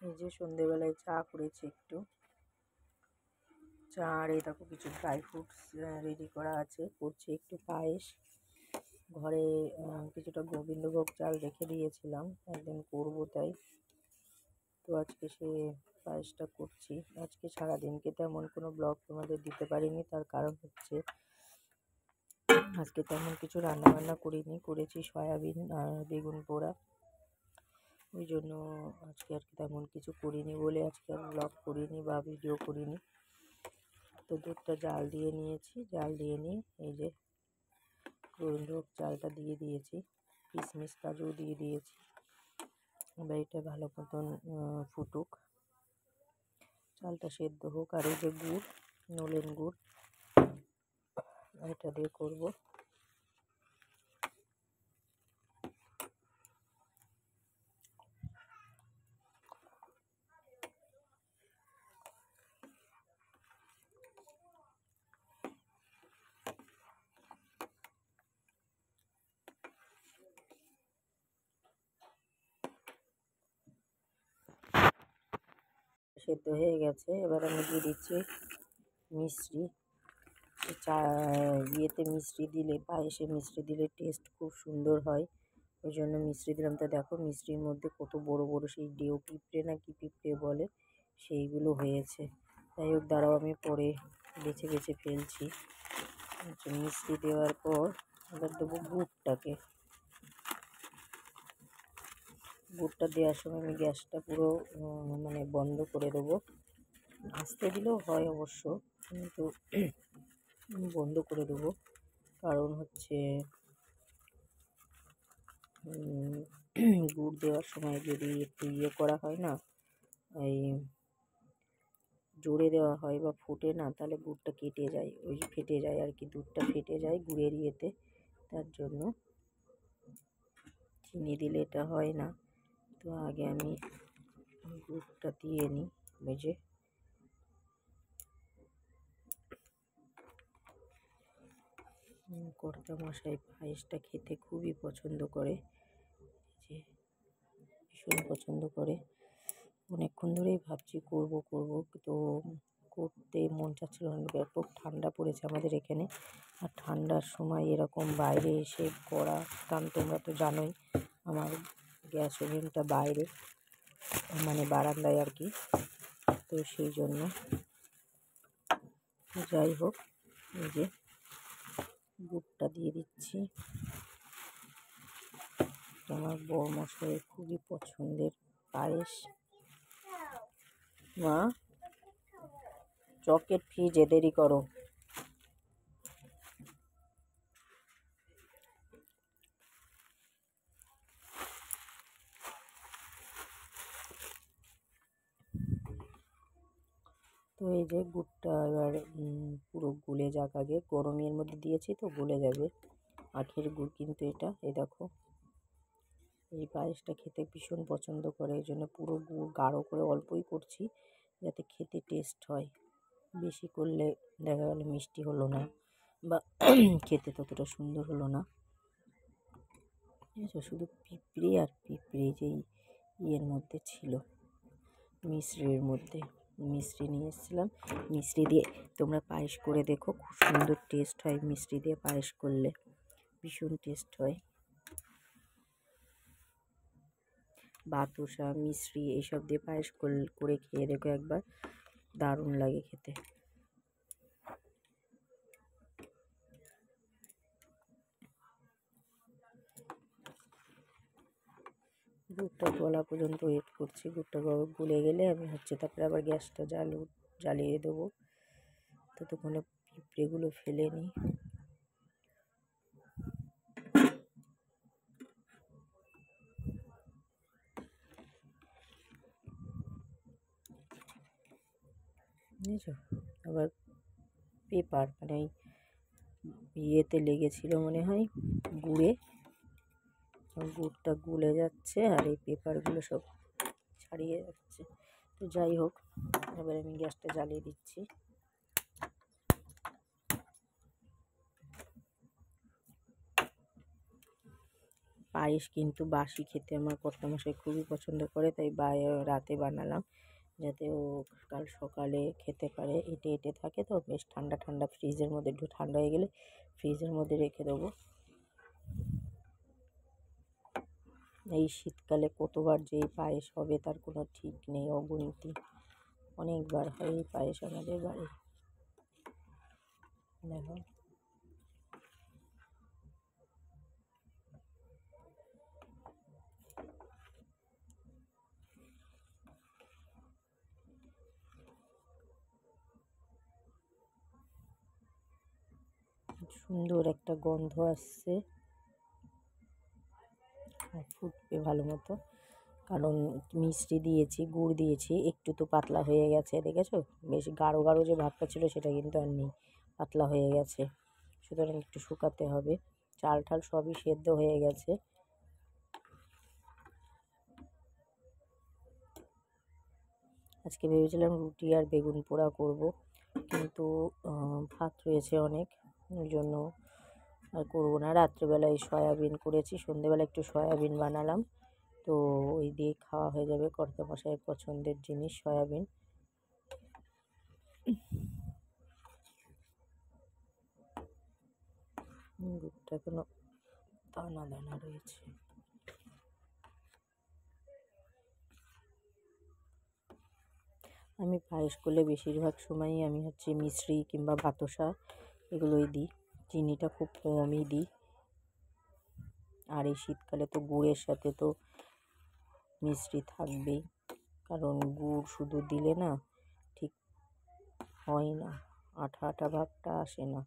এই যে সন্ধেবেলায় চা করেছি একটু চা, আর এই দেখো কিছু ড্রাই ফ্রুটস রেডি করা আছে। করছি একটু পায়েস। ঘরে কিছুটা গোবিন্দভোগ চাল রেখে দিয়েছিলাম, একদিন করবো তাই। তো আজকে সে পায়েসটা করছি। আজকে সারাদিনকে তেমন কোনো ব্লগ তোমাদের দিতে পারিনি, তার কারণ হচ্ছে আজকে তেমন কিছু রান্নাবান্না করিনি, করেছি সয়াবিন আর বেগুন পোড়া। ওই জন্য আজকে আর তেমন কিছু করিনি বলে আজকে আর ব্লগ করিনি বা ভিডিও করিনি। তো দুধটা জাল দিয়ে নিয়েছি, জাল দিয়ে নিয়ে এই যে গোবিন্দভোগ চালটা দিয়ে দিয়েছি, কিশমিশ কাজু দিয়ে দিয়েছি। এবার এটা ভালো মতন ফুটুক, চালটা সেদ্ধ হোক। আর এই যে গুড়, নলেন গুড়, এটা দিয়ে করবো। সেদ্ধ হয়ে গেছে, এবার আমি দিয়ে দিচ্ছি মিশ্রি। চা ইয়েতে মিশ্রি দিলে, পায়েসে মিশ্রি দিলে টেস্ট খুব সুন্দর হয়, ওই জন্য মিশ্রি দিলাম। তা দেখো মিশ্রির মধ্যে কত বড় বড় সেই ডেউ পিঁপড়ে না কি পিঁপড়ে বলে, সেইগুলো হয়েছে। যাই হোক, দাঁড়াও আমি পরে বেছে বেছে ফেলছি। মিশ্রি দেওয়ার পর এবার দেবো গুড়টাকে। গুড়টা দেওয়ার সময় আমি গ্যাসটা পুরো মানে বন্ধ করে দেবো। আস্তে দিলেও হয় অবশ্য, কিন্তু বন্ধ করে দেবো। কারণ হচ্ছে গুড় দেওয়ার সময় যদি একটু করা হয় না, এই জোরে দেওয়া হয় বা ফুটে না, তাহলে গুড়টা কেটে যায়, ওই ফেটে যায় আর কি, দুধটা ফেটে যায় গুড়ের ইয়েতে। তার জন্য চিনি দিলে এটা হয় না। তো আগে আমি গুড়টা দিয়ে নিই। বুঝে কর্তামশাই পায়েসটা খেতে খুবই পছন্দ করে, যে ভীষণ পছন্দ করে। অনেকক্ষণ ধরেই ভাবছি করব করব, তো করতে মন চাচ্ছিল না। ব্যাপক ঠান্ডা পড়েছে আমাদের এখানে, আর ঠান্ডার সময় এরকম বাইরে এসে করা, কারণ তোমরা তো জানোই আমার গ্যাস ওভেনটা বাইরে, মানে বারান্দায় আর কি। তো সেই জন্য যাই হোক, এই যে গুড়টা দিয়ে দিচ্ছি। আমার বরমশাইয়ের খুবই পছন্দের পায়েস। মা, চকেট ফ্রিজে, দেরি করো। তো এই যে গুড়টা এবার পুরো গলে যাক, আগে গরমের মধ্যে দিয়েছি তো গলে যাবে। আখের গুড় কিন্তু এটা, এই দেখো। এই পায়েসটা খেতে ভীষণ পছন্দ করে, এই জন্য পুরো গুড় গাঢ় করে অল্পই করছি, যাতে খেতে টেস্ট হয়। বেশি করলে দেখা গেল মিষ্টি হলো না বা খেতে ততটা সুন্দর হলো না। শুধু পিঁপড়ে আর পিঁপড়ে যেই ইয়ের মধ্যে ছিল, মিশ্রির মধ্যে। মিশ্রি নিয়ে এসেছিলাম, মিশ্রি দিয়ে তোমরা পায়েস করে দেখো, খুব সুন্দর টেস্ট হয়। মিশ্রি দিয়ে পায়েস করলে ভীষণ টেস্ট হয়। বাতাসা, মিশ্রি এইসব দিয়ে পায়েস করে খেয়ে দেখো একবার, দারুণ লাগে খেতে। গুড়টা গলা পর্যন্ত ওয়েট করছি, গুড়টা গলে গেলে আমি তারপরে আবার গ্যাসটা জ্বালিয়ে দেবো। ততক্ষণে পিঁপড়েগুলো ফেলে নিই। বুঝেছো, আবার পেপার মানে ইয়েতে লেগেছিল মনে হয় গুড়ে, গুড়টা গুলে যাচ্ছে আর এই পেপারগুলো সব ছাড়িয়ে যাচ্ছে। তো যাই হোক, এবার আমি গ্যাসটা জ্বালিয়ে দিচ্ছি। পায়েস কিন্তু বাসি খেতে আমার কর্তামশাই খুবই পছন্দ করে, তাই রাতে বানালাম যাতে ও কাল সকালে খেতে পারে। এঁটে এঁটে থাকে তো, বেশ ঠান্ডা ঠান্ডা, ফ্রিজের মধ্যে একটু ঠান্ডা হয়ে গেলে ফ্রিজের মধ্যে রেখে দেবো। এই শীতকালে কতবার যে এই পায়েস হবে তার কোনো ঠিক নেই, অগুনতি। অনেকবার হয় এই পায়েস আমাদের বাড়ি। দেখো সুন্দর একটা গন্ধ আসছে, ফুটবে ভালো মতো, কারণ মিষ্টি দিয়েছি, গুড় দিয়েছি, একটু তো পাতলা হয়ে গেছে, দেখেছো? বেশ গাঢ় গাঢ় যে ভাবটা ছিল সেটা কিন্তু আর নেই, পাতলা হয়ে গেছে। সুতরাং একটু শুকাতে হবে। চাল ঠাল সবই সেদ্ধ হয়ে গেছে। আজকে ভেবেছিলাম রুটি আর বেগুন পোড়া করব, কিন্তু ভাত রয়েছে অনেক, ওই জন্য আর করবো না। রাত্রেবেলায় সয়াবিন করেছি, সন্ধেবেলা একটু সয়াবিন বানালাম, তো ওই দিয়ে খাওয়া হয়ে যাবে। কর্তামশাইয়ের পছন্দের জিনিস সয়াবিন। দুধটা এখনো দানা দানা রয়েছে। আমি পায়েস করলে বেশিরভাগ সময়ই আমি মিশ্রি কিংবা বাতাসা এগুলোই দিই, চিনিটা খুব কমই দিই। আর এই শীতকালে তো গুড়ের সাথে তো মিষ্টি থাকবেই, কারণ গুড় শুধু দিলে না ঠিক হয় না, আঠা আঠা ভাবটা আসে না।